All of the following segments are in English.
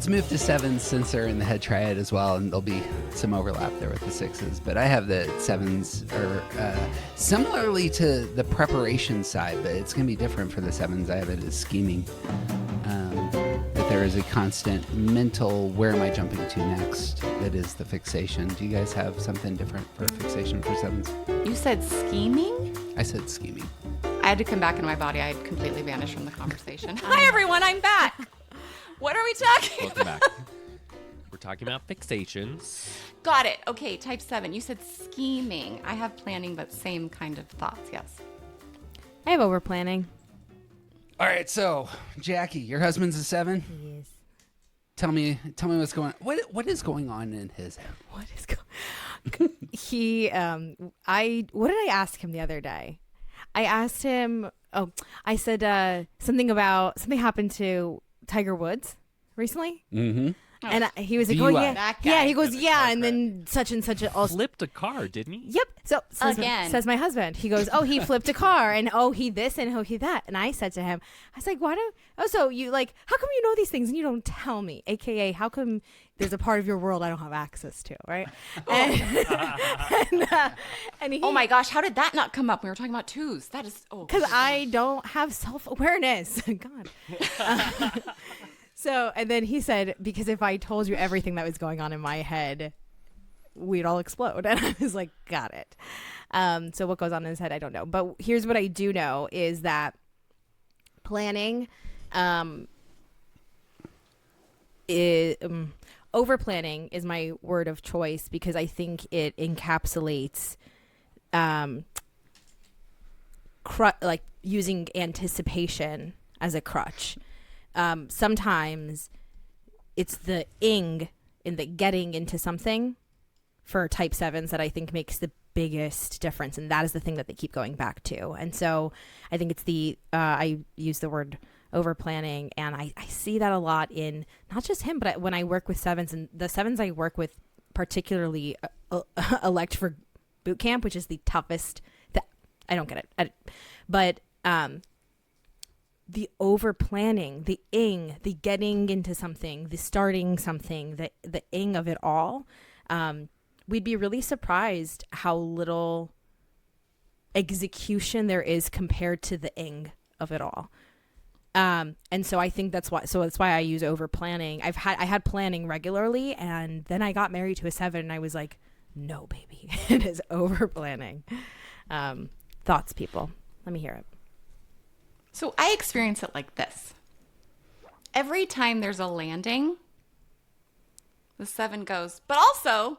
Let's move to sevens since they're in the head triad as well, and there'll be some overlap there with the sixes. But I have the sevens are similarly to the preparation side, but it's going to be different for the sevens. I have it as scheming. That there is a constant mental, where am I jumping to next? That is the fixation. Do you guys have something different for fixation for sevens? You said scheming? I said scheming. I had to come back into my body. I had completely vanished from the conversation. Hi, everyone. I'm back. What are we talking Welcome about? back. We're talking about fixations. Got it. Okay, type 7. You said scheming. I have planning, but same kind of thoughts. Yes. I have overplanning. All right, so Jackie, your husband's a 7. Yes. Tell me what's going on. What is going on in his head? What is going? He what did I ask him the other day? I asked him. Oh, I said something happened to Tiger Woods recently. Mm-hmm. And he was like, DUI. "Oh yeah, That guy. yeah." He goes, "Yeah," and then such and such. Flipped a car, didn't he? Yep. So says my husband. He goes, "Oh, he flipped a car, and oh, he this, and oh, he that." And I said to him, "I was like, why don't? Oh, so you like? How come you know these things and you don't tell me? AKA, how come there's a part of your world I don't have access to, right?" And he, Oh my gosh, how did that not come up? We were talking about twos. That is because I don't have self-awareness. God. So, and then he said, because if I told you everything that was going on in my head, we'd all explode. And I was like, got it. So what goes on in his head, I don't know. But here's what I do know is that planning over-planning is my word of choice because I think it encapsulates like using anticipation as a crutch. Sometimes it's the ing in the getting into something for type 7s that I think makes the biggest difference. And that is the thing that they keep going back to. And so I think it's I use the word over planning, and I see that a lot in not just him, but when I work with 7s, and the 7s I work with particularly elect for boot camp, which is the toughest. I don't get it. But the over planning, the ing, the getting into something, the starting something, the ing of it all, we'd be really surprised how little execution there is compared to the ing of it all. And so I think that's why I use over planning. I had planning regularly, and then I got married to a 7 and I was like, no, baby, it is over planning. Thoughts, people, let me hear it. So I experience it like this. Every time there's a landing, the 7 goes, but also,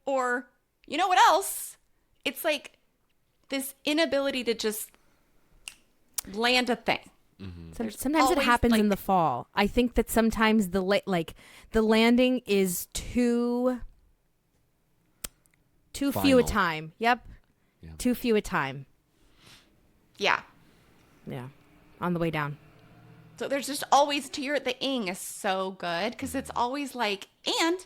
or you know what else? It's like this inability to just land a thing. Mm-hmm. Sometimes it happens in the fall. I think that sometimes the landing is too few a time. Yep. Yeah. Too few a time. Yeah. Yeah. On the way down. So there's just always the ing is so good because it's always like, and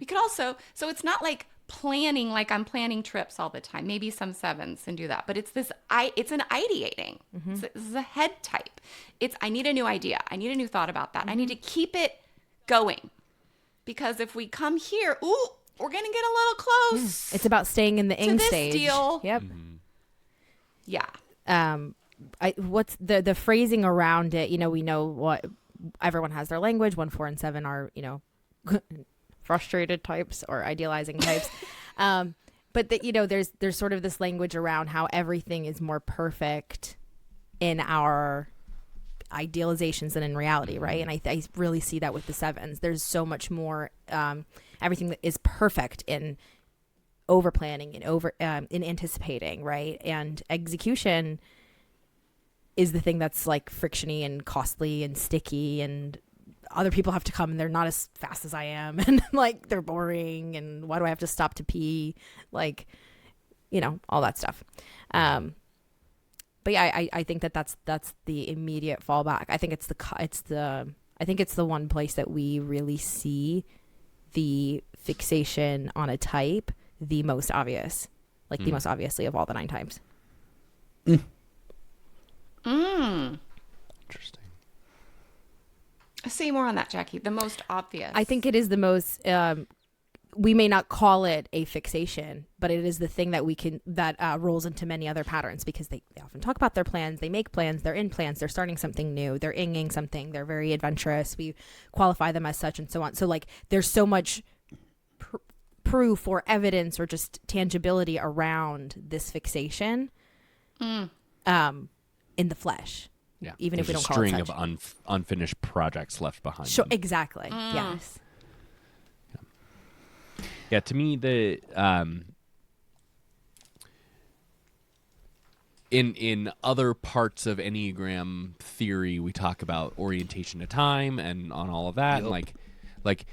you could also, so it's not like planning, like I'm planning trips all the time. Maybe some 7s and do that, but it's an ideating. Mm-hmm. This is a head type. I need a new idea. I need a new thought about that. Mm-hmm. I need to keep it going because if we come here, we're going to get a little close. It's about staying in the ing stage. Deal. Yep. Mm-hmm. Yeah. What's the phrasing around it? We know what everyone has their language. 1, 4, and 7 are, frustrated types or idealizing types. But there's sort of this language around how everything is more perfect in our idealizations than in reality, right? And I really see that with the 7s. There's so much more, everything that is perfect in over planning and in anticipating, right? And execution is the thing that's like frictiony and costly and sticky, and other people have to come and they're not as fast as I am, and like they're boring, and why do I have to stop to pee? Like, all that stuff. But yeah, I think that's the immediate fallback. I think it's the one place that we really see the fixation on a type the most obvious, like the most obviously of all the 9 types. Interesting. Say more on that, Jackie. The most obvious. I think it is the most, we may not call it a fixation, but it is the thing that rolls into many other patterns, because they often talk about their plans, they make plans, they're in plans, they're starting something new, they're inging something, they're very adventurous, we qualify them as such and so on. So like there's so much proof or evidence or just tangibility around this fixation in the flesh. Yeah. Even if we There's don't call it a such. string of unfinished projects left behind. Sure, them. exactly. Yes. Yeah, to me, the in other parts of Enneagram theory, we talk about orientation to time and on all of that, and like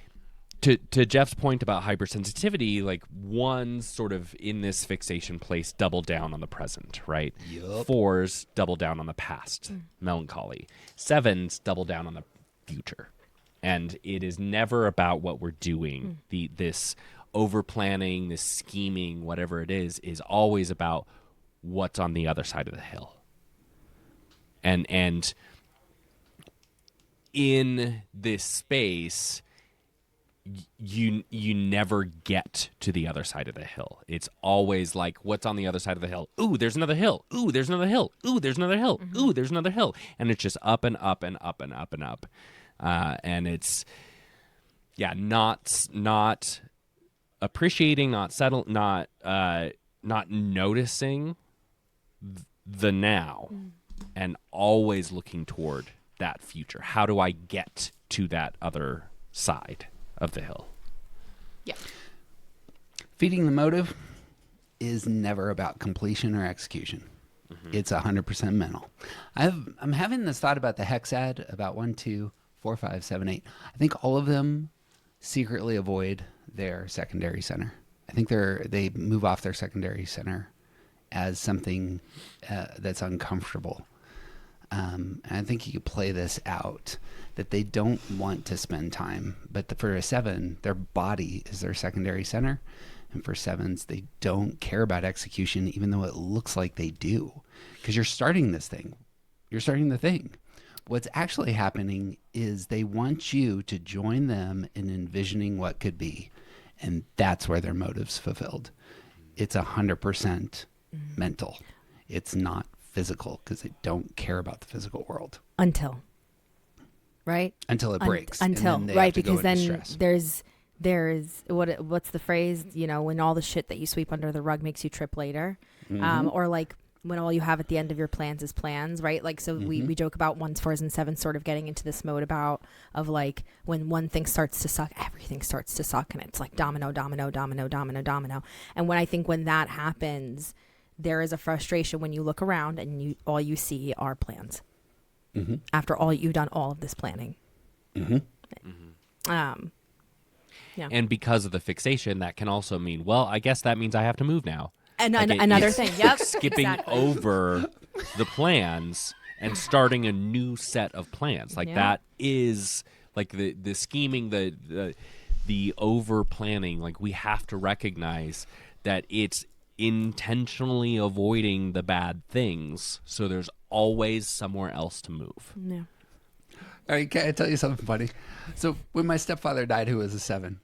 to Jeff's point about hypersensitivity, like ones sort of in this fixation place double down on the present, right? Yup. 4s double down on the past, melancholy. 7s double down on the future, and it is never about what we're doing. This over planning, this scheming, whatever it is always about what's on the other side of the hill. And in this space, you never get to the other side of the hill. It's always like, what's on the other side of the hill? Ooh, there's another hill. Ooh, there's another hill. Ooh, there's another hill. Ooh, there's another hill. And it's just up and up and up and up and up. And it's, not appreciating, not noticing the now, and always looking toward that future. How do I get to that other side of the hill? Yeah. Feeding the motive is never about completion or execution. It's 100% mental. I'm having this thought about the hexad, about 1, 2, 4, 5, 7, 8. I think all of them secretly avoid their secondary center. I think they move off their secondary center as something that's uncomfortable. And I think you could play this out, that they don't want to spend time. But for a 7, their body is their secondary center. And for 7s, they don't care about execution, even though it looks like they do. Because you're starting this thing. You're starting the thing. What's actually happening is they want you to join them in envisioning what could be. And that's where their motive's fulfilled. It's 100% mental. It's not physical, because they don't care about the physical world. Until Until it breaks. And until then they right, have to go because into then stress. there's what's the phrase, when all the shit that you sweep under the rug makes you trip later. Or like when all you have at the end of your plans is plans, right? Like, so we joke about 1s, 4s, and 7s sort of getting into this mode of like, when one thing starts to suck, everything starts to suck, and it's like domino, domino, domino, domino, domino. And when that happens, there is a frustration when you look around and all you see are plans. After all, you've done all of this planning. Yeah. And because of the fixation, that can also mean, well, I guess that means I have to move now. And Like another it's thing. Yep. Skipping Exactly. over the plans and starting a new set of plans. Like Yeah. that is like the scheming, the over planning. Like, we have to recognize that it's intentionally avoiding the bad things, so there's always somewhere else to move. Yeah. All right, can I tell you something funny? So when my stepfather died, who was a 7,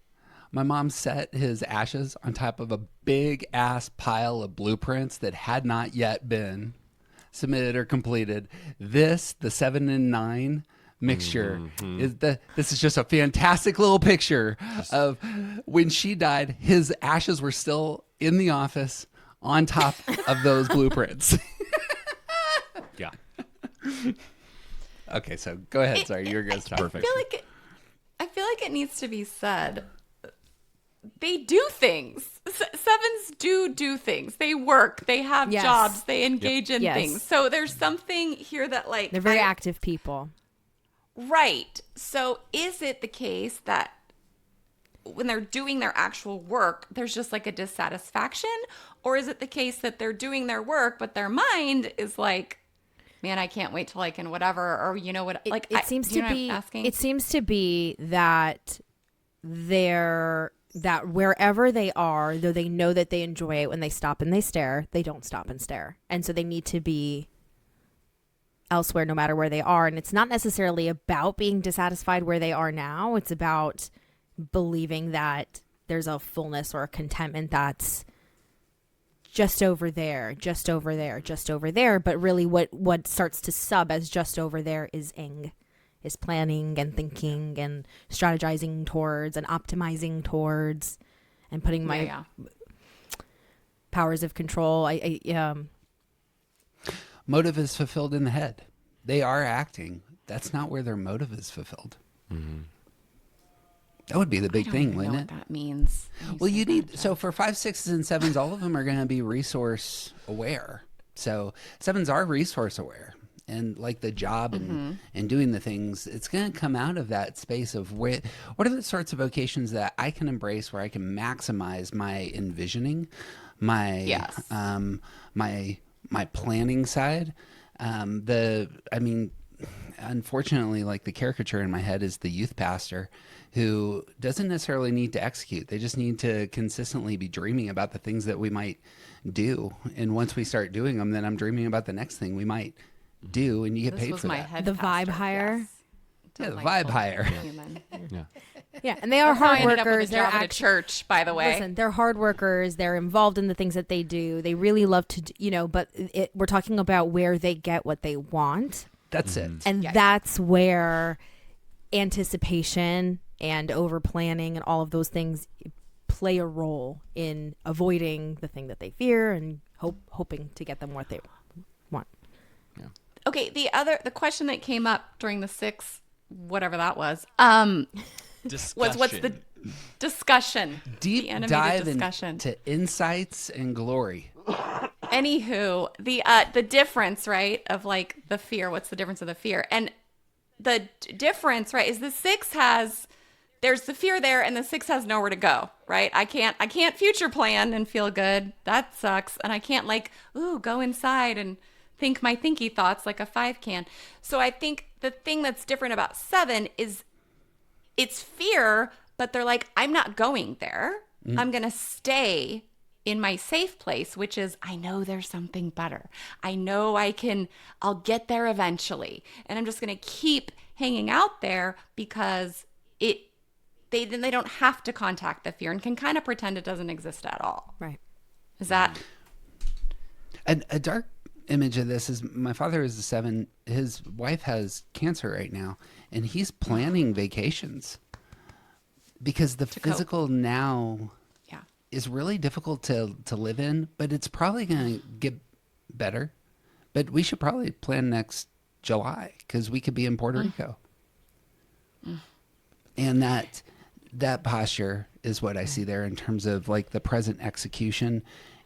my mom set his ashes on top of a big ass pile of blueprints that had not yet been submitted or completed. The 7 and 9 mixture this is just a fantastic little picture of when she died. His ashes were still in the office on top of those blueprints. Yeah. Okay, so go ahead. Sorry, you're going to start. Perfect. I feel like it needs to be said. They do things. 7s do things. They work. They have Yes. jobs. They engage in Yes. things. So there's something here that, like, They're very active people. Right. So is it the case that when they're doing their actual work, there's just like a dissatisfaction? Or is it the case that they're doing their work, but their mind is like, man, I can't wait till I can whatever, or you know what? Like, It seems do you to know what be. I'm asking? It seems to be that that wherever they are, though they know that they enjoy it, when they stop and they stare, they don't stop and stare, and so they need to be elsewhere no matter where they are. And it's not necessarily about being dissatisfied where they are now. It's about believing that there's a fullness or a contentment that's just over there, just over there, just over there. But really what starts to sub as just over there is planning and thinking and strategizing towards and optimizing towards and putting my powers of control. Motive is fulfilled in the head. They are acting. That's not where their motive is fulfilled. Mm-hmm. That would be the big thing, I wouldn't know it? what that means. Well, you need, so for 5, 6s, and 7s, all of them are going to be resource aware. So 7s are resource aware. And like the job and doing the things, it's going to come out of that space of what are the sorts of vocations that I can embrace where I can maximize my envisioning, my my planning side. Unfortunately, like the caricature in my head is the youth pastor who doesn't necessarily need to execute. They just need to consistently be dreaming about the things that we might do. And once we start doing them, then I'm dreaming about the next thing we might do, and you get paid for that. The vibe hire. Yeah, the vibe hire. Yeah. Yeah, and they are That's how I hard ended up with workers. a They're job at a church, by the way. Listen, they're hard workers. They're involved in the things that they do. They really love to, but we're talking about where they get what they want. That's it. And that's where anticipation and over planning and all of those things play a role in avoiding the thing that they fear and hoping to get them what they want. Okay, the question that came up during the 6, whatever that was, what's the discussion? Deep the animated dive discussion. into insights and glory. Anywho, the difference, right, of like the fear. What's the difference of the fear? And the difference, right, is the 6 there's the fear there, and the 6 has nowhere to go, right? I can't future plan and feel good. That sucks. And I can't go inside and think my thinky thoughts like a 5 can. So I think the thing that's different about 7 is it's fear, but they're like, I'm not going there. I'm going to stay in my safe place, which is, I know there's something better. I know I'll get there eventually. And I'm just going to keep hanging out there because they don't have to contact the fear and can kind of pretend it doesn't exist at all. Right. Is that? A dark image of this is my father is a 7. His wife has cancer right now, and he's planning vacations because the physical now is really difficult to live in, but it's probably going to get better. But we should probably plan next July because we could be in Puerto Rico. And that posture is what I see there in terms of like the present execution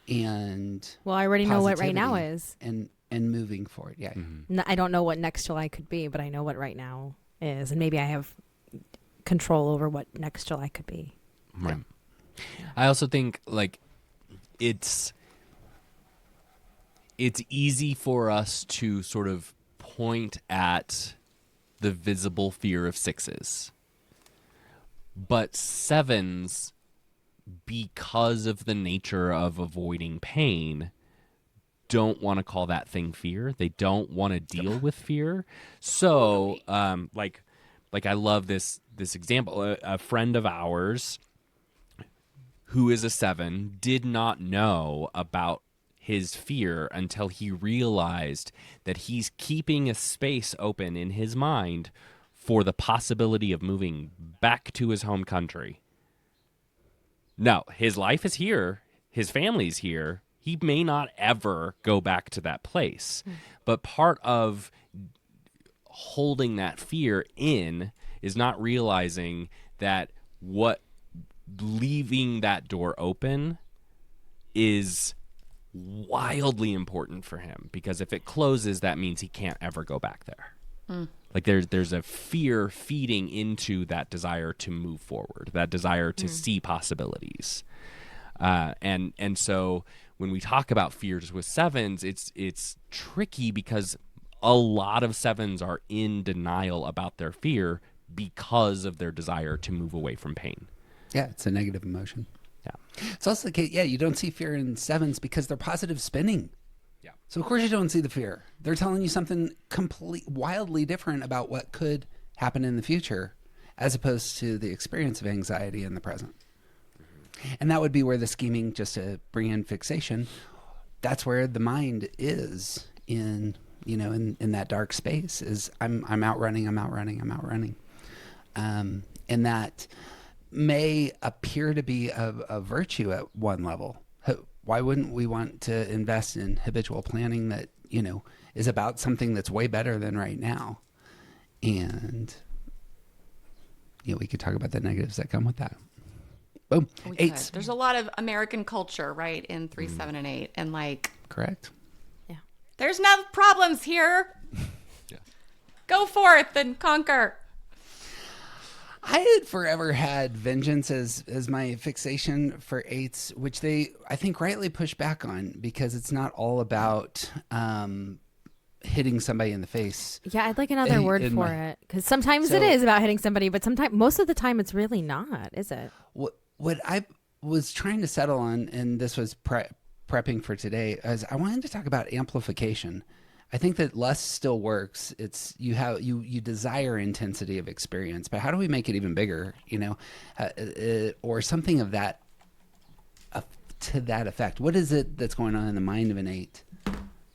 and well, I already know what right now positivity is. and moving forward. Yeah. I don't know what next July could be, but I know what right now is, and maybe I have control over what next July could be. Right. I also think like it's easy for us to sort of point at the visible fear of 6s. But 7s, because of the nature of avoiding pain, don't want to call that thing fear. They don't want to deal with fear. So, like I love this example. A friend of ours who is a 7 did not know about his fear until he realized that he's keeping a space open in his mind for the possibility of moving back to his home country. No, his life is here. His family's here. He may not ever go back to that place. But part of holding that fear in is not realizing that leaving that door open is wildly important for him, because if it closes, that means he can't ever go back there. Like there's a fear feeding into that desire to move forward, that desire to see possibilities. And so when we talk about fears with 7s, it's tricky because a lot of 7s are in denial about their fear because of their desire to move away from pain. Yeah, it's a negative emotion. Yeah. It's also the case, you don't see fear in 7s because they're positive spinning. Yeah. So of course you don't see the fear. They're telling you something wildly different about what could happen in the future, as opposed to the experience of anxiety in the present. And that would be where the scheming, just to bring in fixation, that's where the mind is in that dark space, is I'm outrunning. And that may appear to be a virtue at one level. Why wouldn't we want to invest in habitual planning that, is about something that's way better than right now? And, we could talk about the negatives that come with that. Boom. Eights. There's a lot of American culture, right, in 3, 7, and 8. And Correct. Yeah. there's no problems here. Yeah. Go forth and conquer. I had forever had vengeance as my fixation for 8s, which they, I think, rightly push back on, because it's not all about hitting somebody in the face. Yeah, I'd like another word for it, because sometimes it is about hitting somebody, but most of the time it's really not, is it? What I was trying to settle on, and this was prepping for today, is I wanted to talk about amplification. I think that less still works. It's you desire intensity of experience, but how do we make it even bigger? Or something of that to that effect. What is it that's going on in the mind of an 8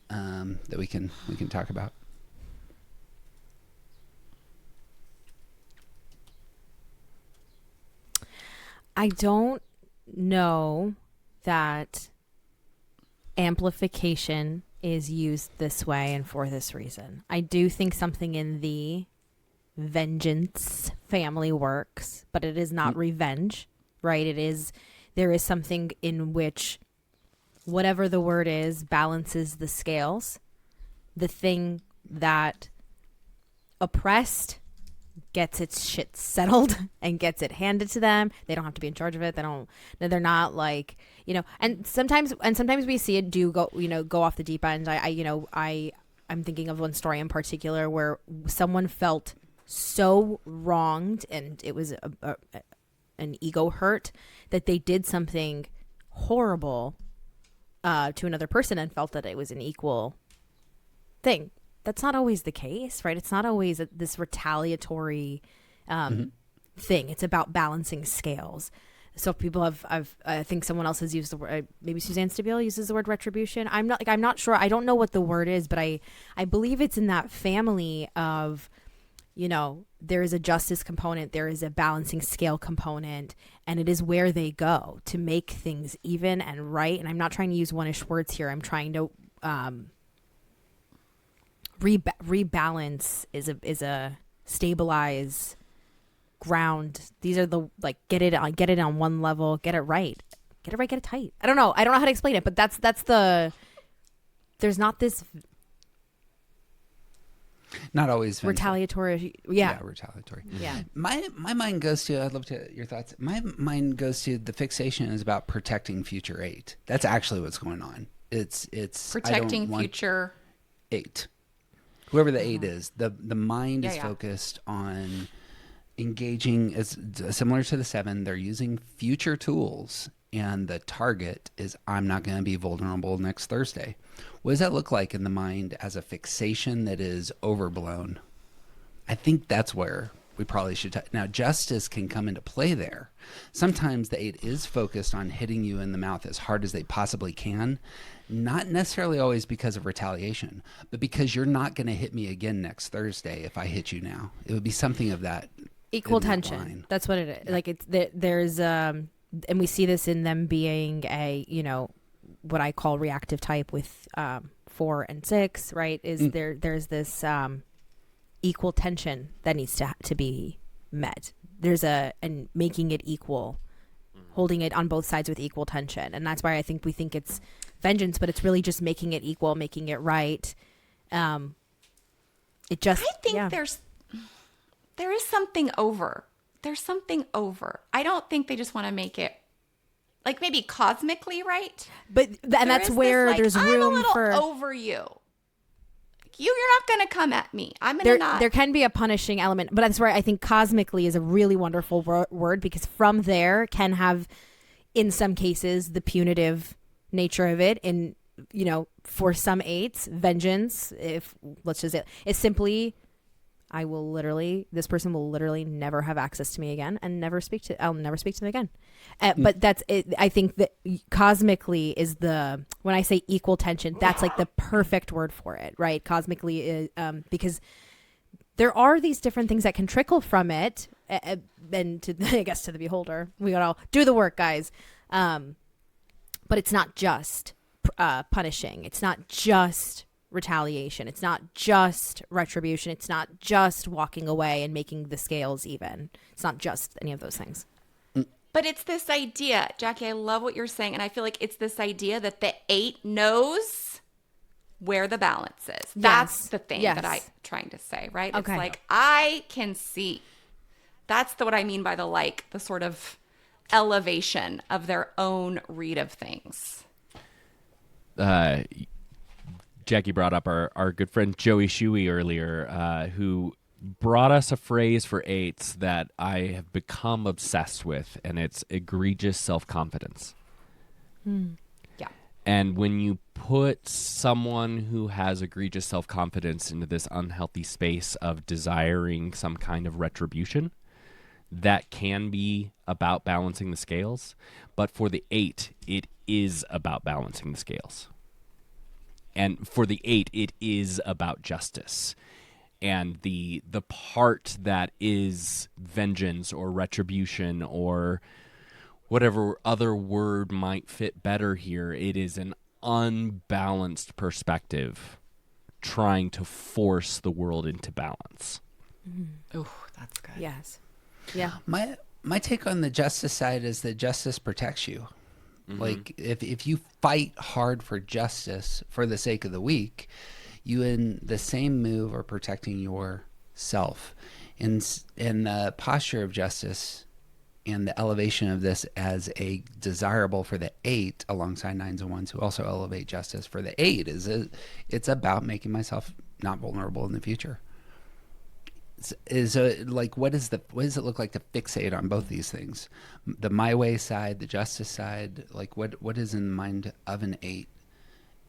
that we can talk about? I don't know that amplification is used this way and for this reason. I do think something in the vengeance family works, but it is not revenge, right? There is something in which whatever the word is balances the scales. The thing that oppressed gets its shit settled and gets it handed to them. They don't have to be in charge of it. They're not like, and sometimes we see it go off the deep end. I'm thinking of one story in particular where someone felt so wronged, and it was an ego hurt, that they did something horrible to another person and felt that it was an equal thing. That's not always the case, right? It's not always this retaliatory thing. It's about balancing scales. So people I think someone else has used the word, maybe Suzanne Stabile uses the word retribution. I'm not sure. I don't know what the word is, but I believe it's in that family of, there is a justice component, there is a balancing scale component, and it is where they go to make things even and right. And I'm not trying to use one-ish words here. I'm trying to rebalance is a stabilize, ground. These are the get it on one level, get it right, get it tight. I don't know how to explain it, but that's there's not this not always retaliatory. Yeah, retaliatory. Yeah. My mind goes to, I'd love to hear your thoughts. My mind goes to the fixation is about protecting future 8. That's actually what's going on. It's Protecting future 8. Whoever the 8 is, the mind is focused on engaging, as similar to the 7. They're using future tools, and the target is, I'm not going to be vulnerable next Thursday. What does that look like in the mind as a fixation that is overblown? I think that's where we probably should now, justice can come into play there. Sometimes the 8 is focused on hitting you in the mouth as hard as they possibly can, not necessarily always because of retaliation, but because you're not going to hit me again next Thursday if I hit you now. It would be something of that equal tension. That's what it is. Yeah. There's and we see this in them being a what I call reactive type with 4 and 6, right? There's this equal tension that needs to be met. And making it equal, holding it on both sides with equal tension. And that's why we think it's vengeance, but it's really just making it equal, making it right. I think there is something over. There's something over. I don't think they just want to make it maybe cosmically right. But that's where there's room I'm a little for over you. You're not going to come at me. I'm going to not. There can be a punishing element, but that's where I think cosmically is a really wonderful word, because from there can have, in some cases, the punitive nature of it. In for some eights, vengeance, if let's just say, is simply, this person will literally never have access to me again and I'll never speak to them again. But that's it. I think that cosmically is when I say equal tension, that's like the perfect word for it, right? Cosmically is, because there are these different things that can trickle from it. And I guess to the beholder, we gotta all do the work, guys. But it's not just punishing. It's not just retaliation. It's not just retribution. It's not just walking away and making the scales even. It's not just any of those things. But it's this idea, Jackie, I love what you're saying. And I feel like it's this idea that the 8 knows where the balance is. That's the thing that I'm trying to say, right? Okay. It's like, I can see. That's what I mean by the sort of elevation of their own read of things. Jackie brought up our good friend Joey Shuey earlier, who brought us a phrase for 8s that I have become obsessed with, and it's egregious self-confidence. Yeah. And when you put someone who has egregious self-confidence into this unhealthy space of desiring some kind of retribution, that can be about balancing the scales. But for the 8, it is about balancing the scales. And for the 8, it is about justice. And the part that is vengeance or retribution or whatever other word might fit better here, it is an unbalanced perspective trying to force the world into balance. Oh, that's good. Yes. Yeah. My take on the justice side is that justice protects you. Like if you fight hard for justice for the sake of the weak, you in the same move are protecting yourself. And the posture of justice and the elevation of this as a desirable for the 8 alongside 9s and 1s who also elevate justice for the 8 it's about making myself not vulnerable in the future. What does it look like to fixate on both these things? The my way side, the justice side, like what is in the mind of an 8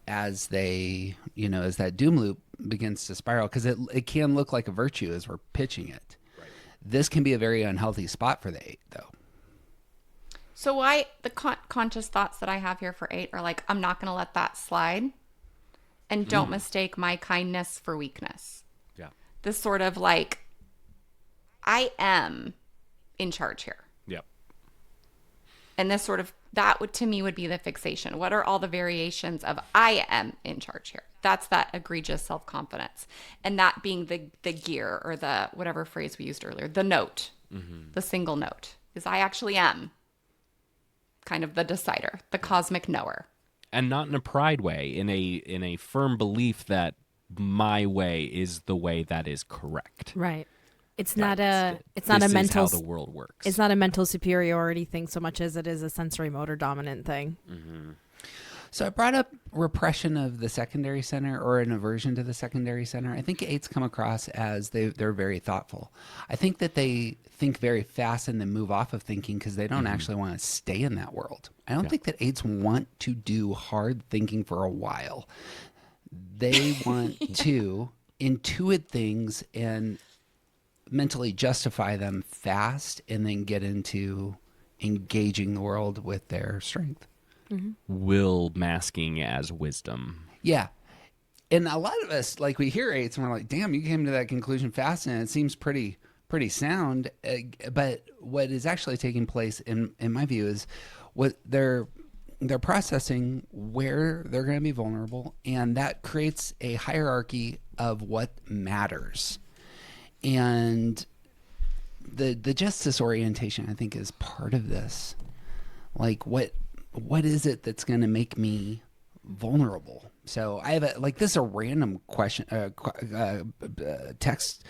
as they, as that doom loop begins to spiral? Because it can look like a virtue as we're pitching it. Right. This can be a very unhealthy spot for the 8, though. So the conscious thoughts that I have here for 8 are like, I'm not going to let that slide, and don't mistake my kindness for weakness. Yeah. This sort of like, I am in charge here. Yep. And this sort of, that would, to me, would be the fixation. What are all the variations of I am in charge here? That's that egregious self-confidence. And that being the gear, or the whatever phrase we used earlier, the note, the single note, is I actually am kind of the decider, the cosmic knower. And not in a pride way, in a firm belief that my way is the way that is correct. Right. It's This not a mental. is how the world works. It's not a mental superiority thing so much as it is a sensory motor dominant thing. So I brought up repression of the secondary center, or an aversion to the secondary center. I think 8s come across as they're very thoughtful. I think that they think very fast and then move off of thinking because they don't actually want to stay in that world. I don't think that 8s want to do hard thinking for a while. They want to intuit things and mentally justify them fast and then get into engaging the world with their strength. Will masking as wisdom. Yeah. And a lot of us, like, we hear 8s and we're like, damn, you came to that conclusion fast and it seems pretty sound. But what is actually taking place in my view is what they're processing where they're going to be vulnerable, and that creates a hierarchy of what matters. And the justice orientation, I think, is part of this. Like, what is it that's going to make me vulnerable? So I have this is a random question, text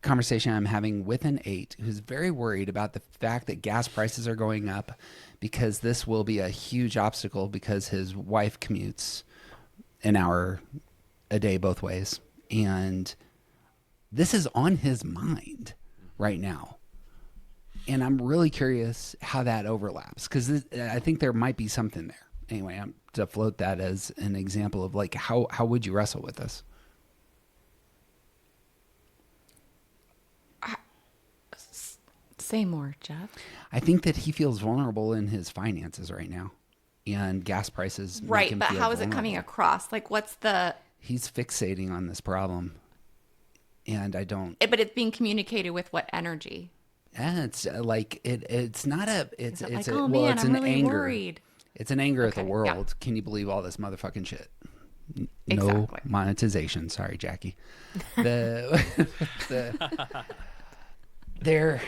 conversation I'm having with an 8 who's very worried about the fact that gas prices are going up, because this will be a huge obstacle because his wife commutes an hour a day both ways. And this is on his mind right now. And I'm really curious how that overlaps, because I think there might be something there. anyway, I'm to float that as an example of like how would you wrestle with this? Say more, Jeff. I think that he feels vulnerable in his finances right now, and gas prices. Make Right, him but feel how is it coming vulnerable. across? Like, what's the? He's fixating on this problem, and I don't. But it's being communicated with what energy? Yeah, it's like it's not a. It's Is it it's like, a, oh well, man, it's I'm an really anger. worried. It's an anger at the Okay, yeah. world. Can you believe all this motherfucking shit? No Exactly. monetization. Sorry, Jackie. The there,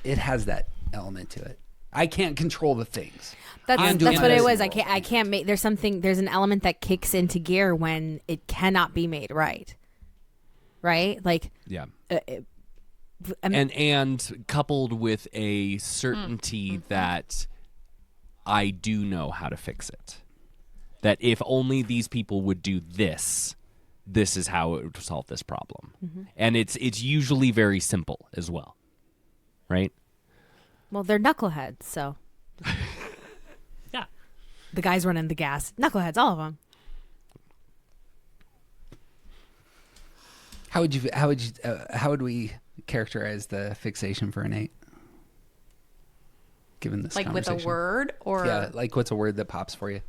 it has that element to it. I can't control the things. I'm doing That's what my it best was. in the I can't make. There's an element that kicks into gear when it cannot be made right. Right? Like, Yeah. I mean, And coupled with a certainty that I do know how to fix it. That if only these people would do this, this is how it would solve this problem. And it's usually very simple as well. Right? well, they're knuckleheads, so Yeah. the guys running the gas, knuckleheads, all of them. How would we characterize the fixation for an 8? Given this Like with a conversation? word or? Yeah, like what's a word that pops for you?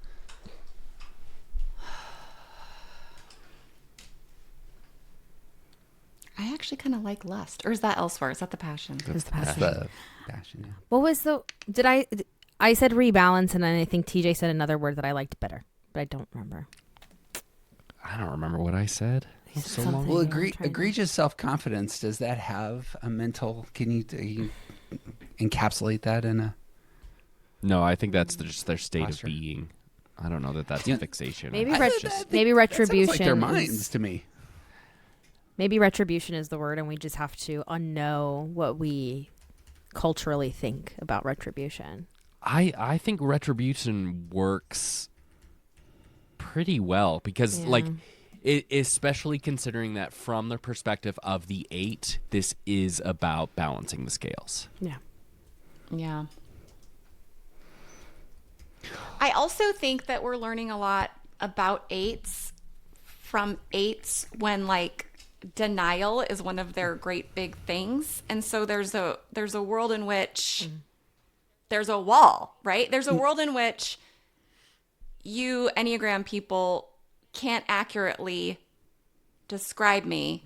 I actually kind of like lust. Or is that elsewhere? Is that the passion? Is the That's passion. the passion. Yeah. What was the? I said rebalance, and then I think TJ said another word that I liked better, but I don't remember. I don't remember what I said. It's So something. long. Well, I'm trying to- egregious self-confidence, does that have a mental, can you encapsulate that in a, No, I think that's just their state Posture. of being. I don't know that that's Yeah. fixation. Maybe I ret- just- think maybe that sounds retribution like their is- minds to me. Maybe retribution is the word, and we just have to unknow what we culturally think about retribution. I think retribution works pretty well because Yeah. like especially considering that from the perspective of the 8, this is about balancing the scales. Yeah. Yeah. I also think that we're learning a lot about 8s from 8s when like denial is one of their great big things. And so there's a world in which there's a wall, right? There's a world in which you Enneagram people can't accurately describe me.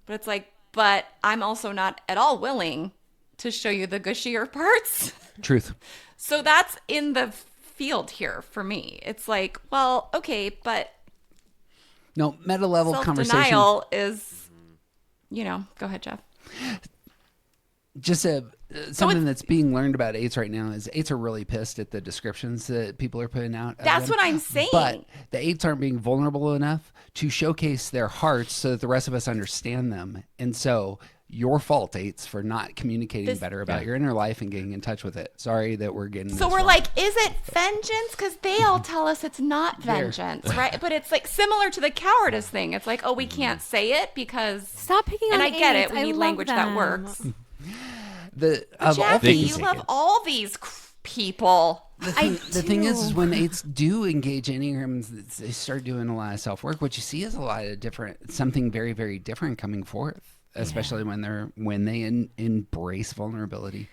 But it's like, but I'm also not at all willing to show you the gushier parts. Truth. So that's in the field here for me. It's like, well, okay, but No, meta level conversation. self-denial is, go ahead, Jeff. Just something that's being learned about 8s right now is 8s are really pissed at the descriptions that people are putting out. of That's them. what I'm saying. But the 8s aren't being vulnerable enough to showcase their hearts so that the rest of us understand them. And so your fault, 8s, for not communicating better about your inner life and getting in touch with it. Sorry that we're getting So this we're wrong. like, is it vengeance? Because they all tell us it's not vengeance, right? But it's like similar to the cowardice thing. It's like, oh, we can't say it because. Stop picking on And I get it. eights. We I need love language that them. works. Of all Jackie, things, you love all these people. the thing is when 8s do engage Enneagrams, they start doing a lot of self-work. What you see is a lot of something very, very different coming forth, especially when they embrace vulnerability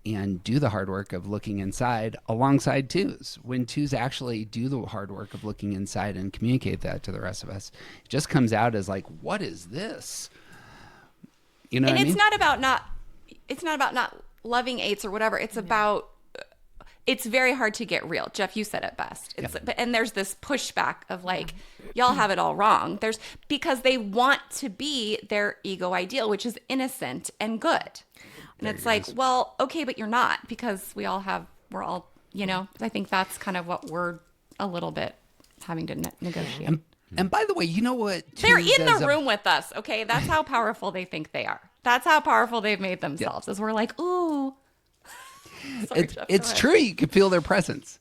and do the hard work of looking inside alongside 2s. When 2s actually do the hard work of looking inside and communicate that to the rest of us, it just comes out as like, what is this? You know And what I mean? it's not about not loving 8s or whatever. It's about it's very hard to get real. Jeff, you said it best. And there's this pushback of like, y'all have it all wrong. Because they want to be their ego ideal, which is innocent and good. And it's like, well, okay, but you're not, because we're all, I think that's kind of what we're a little bit having to negotiate. And by the way, you know what? They're 2s in does the room with us, okay? That's how powerful they think they are. That's how powerful they've made themselves. Is we're like, ooh. Sorry, Jeff, It's go ahead. true. You can feel their presence.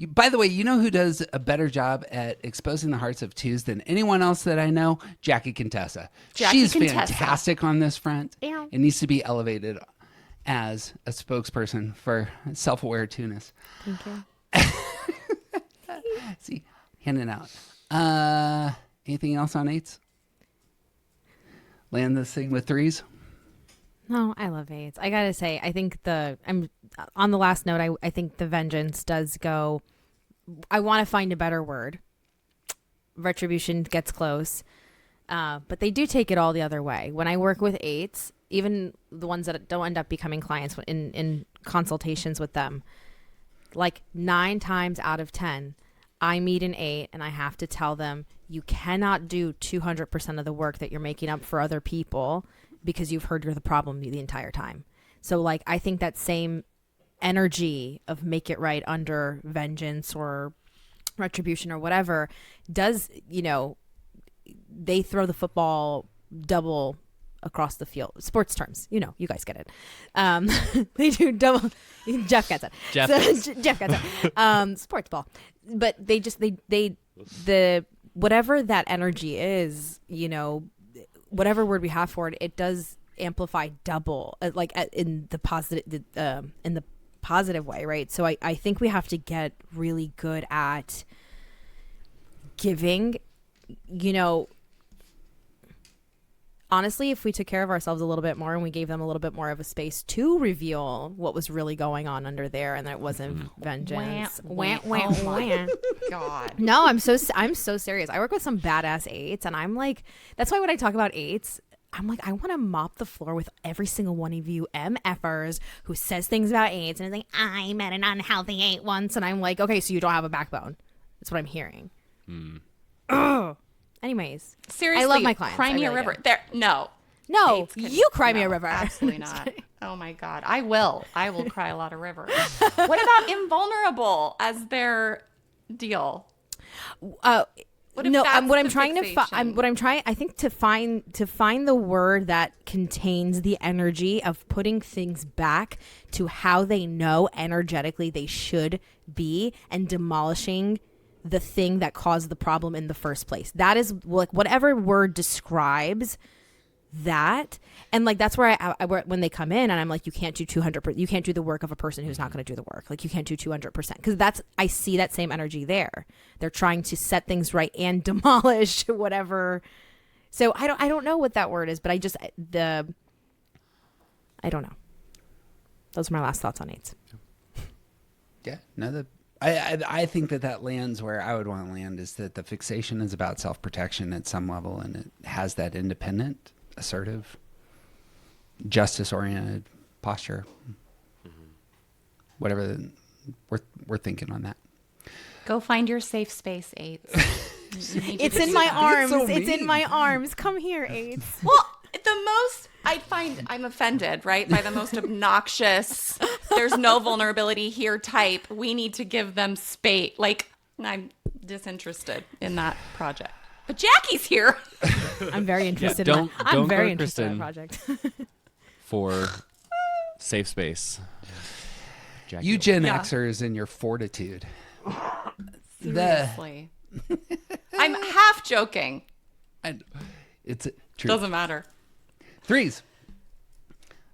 By the way, you know who does a better job at exposing the hearts of 2s than anyone else that I know? Jackie Contessa. Jackie She's Contessa. fantastic on this front. Yeah. It needs to be elevated as a spokesperson for self-aware 2ness. Thank you. See, handing out. Anything else on 8s? Land this thing with 3s? No, I love 8s. I gotta say, I think I'm on the last note. I think the vengeance does go. I want to find a better word. Retribution gets close, but they do take it all the other way. When I work with 8s, even the ones that don't end up becoming clients in consultations with them, like 9 times out of 10, I meet an 8 and I have to tell them, you cannot do 200% of the work that you're making up for other people because you've heard you're the problem the entire time. So like, I think that same energy of make it right under vengeance or retribution or whatever does, they throw the football double across the field. Sports terms, you guys get it. They do double. Jeff gets it. Jeff gets it. Sports ball. But they whatever that energy is, whatever word we have for it, it does amplify double, in the positive way, right? So I think we have to get really good at giving, honestly, if we took care of ourselves a little bit more and we gave them a little bit more of a space to reveal what was really going on under there, and that it wasn't vengeance. God. No, I'm so serious. I work with some badass 8s, and I'm like, that's why when I talk about 8s, I'm like, I want to mop the floor with every single one of you MFers who says things about 8s and is like, I met an unhealthy 8 once, and I'm like, okay, so you don't have a backbone. That's what I'm hearing. Ugh. Anyways, Seriously, I love my clients. Cry me really a river. do. No, No, Eights can- you cry me a no, river. Absolutely not. Oh my God. I will cry a lot of rivers. What about invulnerable as their deal? What if No, that's what I'm the trying fixation? I think to find the word that contains the energy of putting things back to how they know energetically they should be, and demolishing the thing that caused the problem in the first place. That is like whatever word describes that. And like, that's where I when they come in and I'm like, you can't do 200%. You can't do the work of a person who's not going to do the work. Like, you can't do 200%, because I see that same energy there. They're trying to set things right and demolish whatever. So I don't know what that word is, but I don't know. Those are my last thoughts on 8s. Yeah, no, I think that lands where I would want to land, is that the fixation is about self-protection at some level, and it has that independent, assertive, justice-oriented posture. Whatever we're thinking on that. Go find your safe space, 8s. It's in my arms. It's in my arms. Come here, 8s. Well, I'm offended, right, by the most obnoxious, there's no vulnerability here type. We need to give them space. Like, I'm disinterested in that project. But Jackie's here. I'm very interested Yeah, in that. I'm don't very go to interested in Kristen. that project. For safe space. Jackie You will- Gen Yeah. Xers and your fortitude. Seriously. I'm half joking. It's true. Doesn't matter. 3s.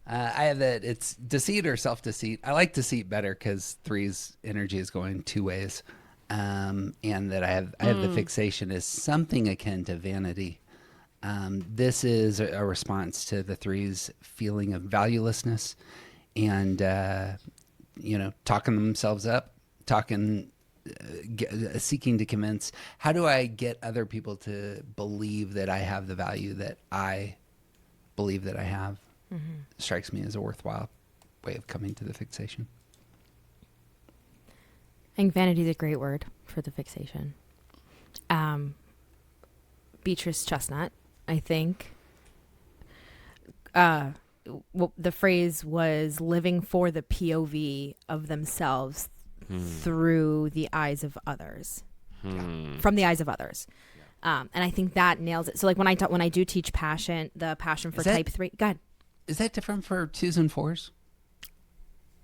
I have that it's deceit or self-deceit. I like deceit better because 3's energy is going 2 ways. And that I have the fixation is something akin to vanity. This is a response to the 3's feeling of valuelessness and, talking themselves up, seeking to convince. How do I get other people to believe that I have the value that I believe that I have? Strikes me as a worthwhile way of coming to the fixation. I think vanity is a great word for the fixation. Beatrice Chestnut, I think. The phrase was living for the POV of themselves through the eyes of others, from the eyes of others. And I think that nails it. So like when I do teach passion, the passion for type 3, go ahead. Is that different for 2s and 4s?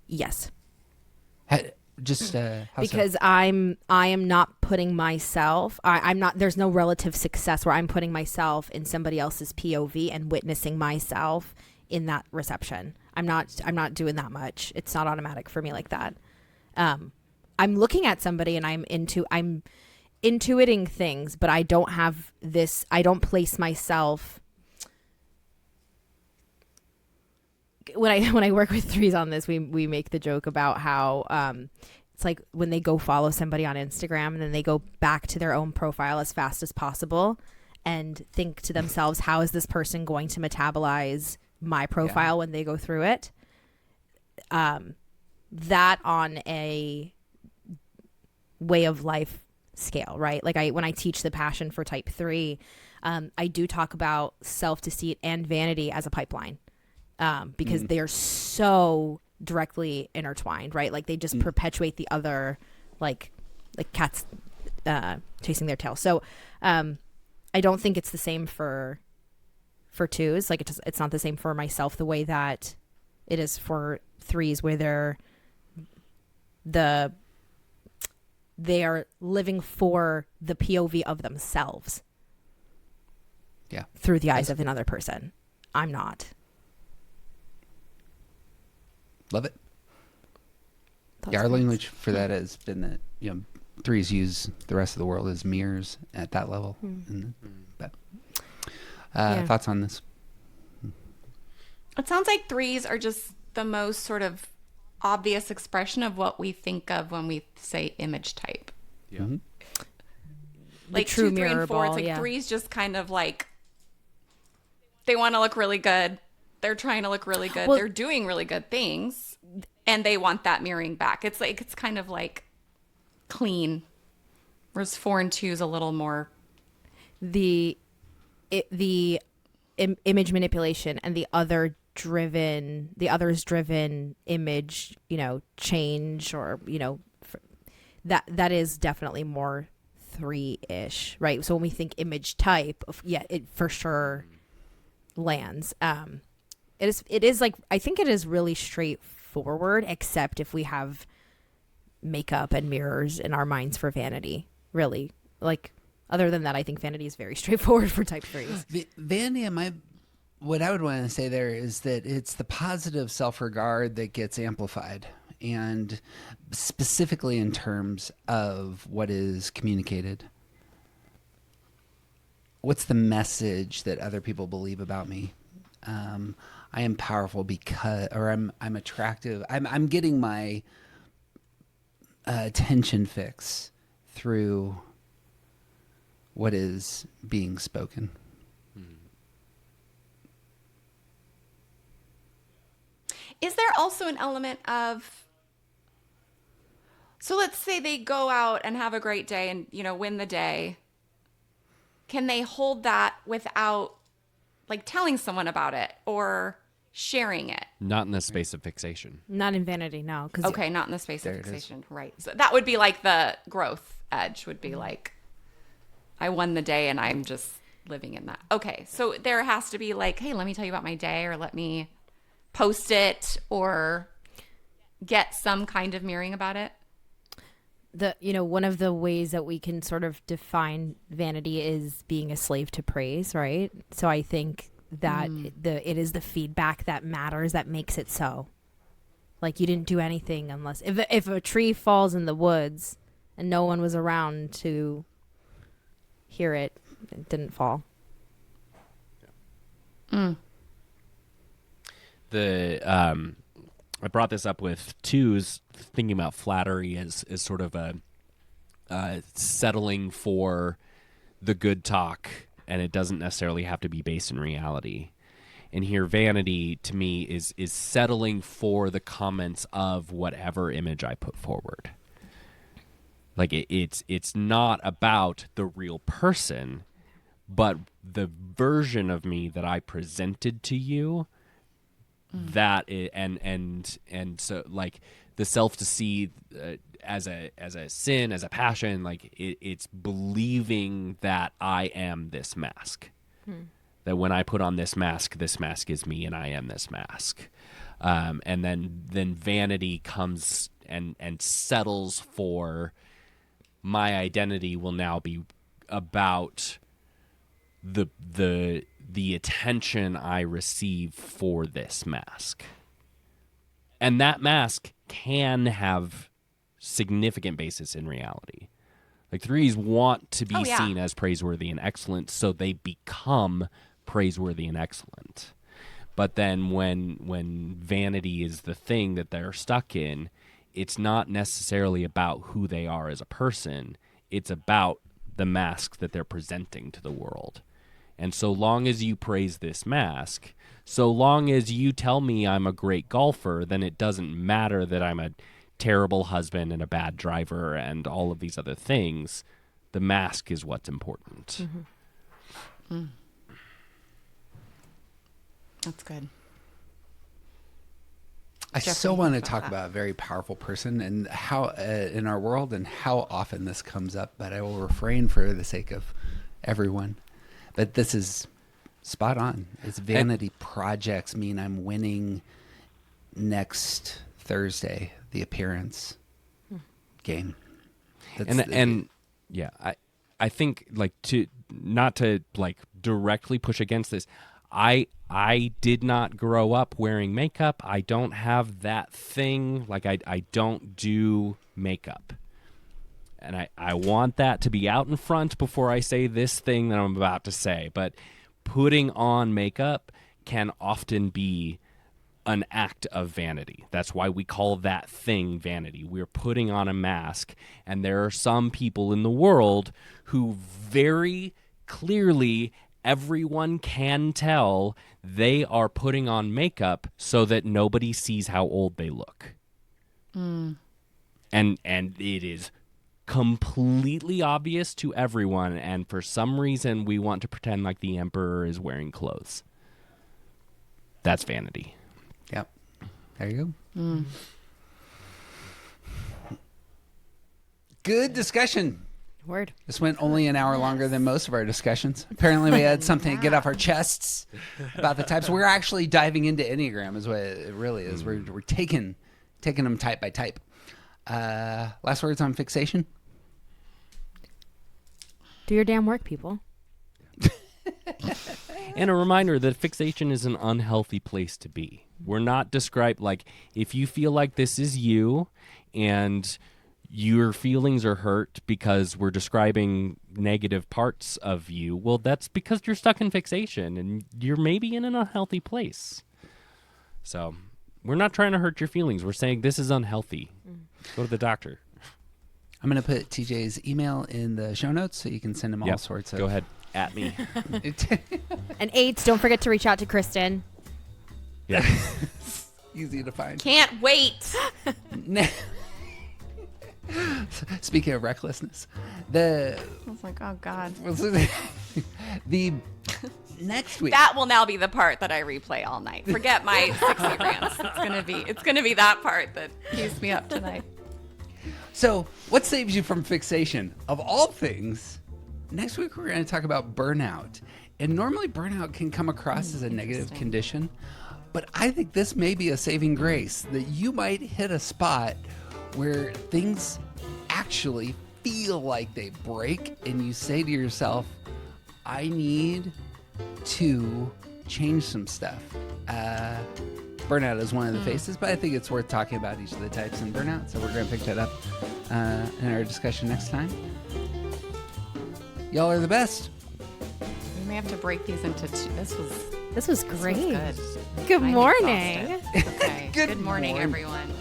Yes. How Because so? I am not putting myself, I'm not, there's no relative success where I'm putting myself in somebody else's POV and witnessing myself in that reception. I'm not doing that much. It's not automatic for me like that. I'm looking at somebody and I'm intuiting things, but I don't have this, I don't place myself. When I work with threes on this, we make the joke about how it's like when they go follow somebody on Instagram and then they go back to their own profile as fast as possible and think to themselves, how is this person going to metabolize my profile when they go through it? That on a way of life scale, right? Like when I teach the passion for type 3, I do talk about self-deceit and vanity as a pipeline. Because they are so directly intertwined, right? Like they just perpetuate the other, like cats chasing their tail. So I don't think it's the same for twos. Like it's not the same for myself the way that it is for threes, where they are living for the POV of themselves. Yeah. Through the eyes of another person. I'm not. Love it. Thoughts, Our friends? language for that has been that, threes use the rest of the world as mirrors at that level. But thoughts on this? It sounds like threes are just the most sort of obvious expression of what we think of when we say image type. Yeah. Mm-hmm. Like true 2, 3, and 4. mirror It's like ball, threes just kind of like they want to look really good. They're trying to look really good. Well, They're doing really good things, and they want that mirroring back. It's kind of like clean, whereas 4 and 2 is a little more. The image manipulation and the others driven image, change, or that is definitely more 3-ish, right? So when we think image type, it for sure lands. It is like, I think it is really straightforward, except if we have makeup and mirrors in our minds for vanity. Really, like, other than that, I think vanity is very straightforward for type 3s. Vanity, what I would want to say there is that it's the positive self-regard that gets amplified, and specifically in terms of what is communicated. What's the message that other people believe about me? I am powerful because, or I'm attractive. I'm getting my attention fix through what is being spoken. Is there also an element of, so let's say they go out and have a great day and, win the day. Can they hold that without like telling someone about it or sharing it? Not in the space of fixation. Not in vanity, no. Okay, not in the space of There it is. fixation. Right. So that would be like the growth edge would be like, I won the day and I'm just living in that. Okay. So there has to be like, hey, let me tell you about my day, or let me post it, or get some kind of mirroring about it. One of the ways that we can sort of define vanity is being a slave to praise, right? So I think that it is the feedback that matters that makes it so. Like, you didn't do anything unless if a tree falls in the woods and no one was around to hear it, it didn't fall. I brought this up with twos, thinking about flattery as sort of a settling for the good talk, and it doesn't necessarily have to be based in reality. And here, vanity to me is settling for the comments of whatever image I put forward. Like it's not about the real person, but the version of me that I presented to you. And so, like, the self-deceit as a sin, as a passion, like it's believing that I am this mask. That when I put on this mask is me, and I am this mask. And then vanity comes and settles for my identity will now be about the attention I receive for this mask. And that mask can have significant basis in reality. Like 3s want to be seen as praiseworthy and excellent, so they become praiseworthy and excellent. But then when vanity is the thing that they're stuck in, it's not necessarily about who they are as a person. It's about the mask that they're presenting to the world. And so long as you praise this mask, so long as you tell me I'm a great golfer, then it doesn't matter that I'm a terrible husband and a bad driver and all of these other things. The mask is what's important. That's good. I Jeffrey, so want to about talk that. about a very powerful person and how in our world and how often this comes up, but I will refrain for the sake of everyone. But this is spot on. It's vanity projects mean I'm winning next Thursday, the appearance game. I think like to not to like directly push against this. I did not grow up wearing makeup. I don't have that thing. Like I don't do makeup. And I want that to be out in front before I say this thing that I'm about to say. But putting on makeup can often be an act of vanity. That's why we call that thing vanity. We're putting on a mask. And there are some people in the world who very clearly, everyone can tell they are putting on makeup so that nobody sees how old they look. And it is completely obvious to everyone, and for some reason we want to pretend like the emperor is wearing clothes. That's vanity. Yep. There you go. Good discussion. Word. This went only an hour longer than most of our discussions. Apparently we had something to get off our chests about the types. We're actually diving into Enneagram is what it really is. We're taking them type by type. Last words on fixation? Do your damn work, people. And a reminder that fixation is an unhealthy place to be. We're not described like if you feel like this is you and your feelings are hurt because we're describing negative parts of you, well, that's because you're stuck in fixation and you're maybe in an unhealthy place. So we're not trying to hurt your feelings. We're saying this is unhealthy. Go to the doctor. I'm going to put TJ's email in the show notes so you can send him all sorts of... Go ahead. At me. And 8, don't forget to reach out to Kristen. Yeah. Easy to find. Can't wait. Speaking of recklessness, I was like, oh God. the next week. That will now be the part that I replay all night. Forget my 60 rants. It's gonna be that part that keeps me up tonight. So, what saves you from fixation? Of all things, next week we're going to talk about burnout. And normally burnout can come across as a negative condition, but I think this may be a saving grace that you might hit a spot where things actually feel like they break and you say to yourself, I need to change some stuff. Burnout is one of the faces, but I think it's worth talking about each of the types in burnout. So we're going to pick that up in our discussion next time. Y'all are the best. We may have to break these into two. This was great. This was good. Good I'm morning. exhausted. Okay. Good Good morning, morning. everyone.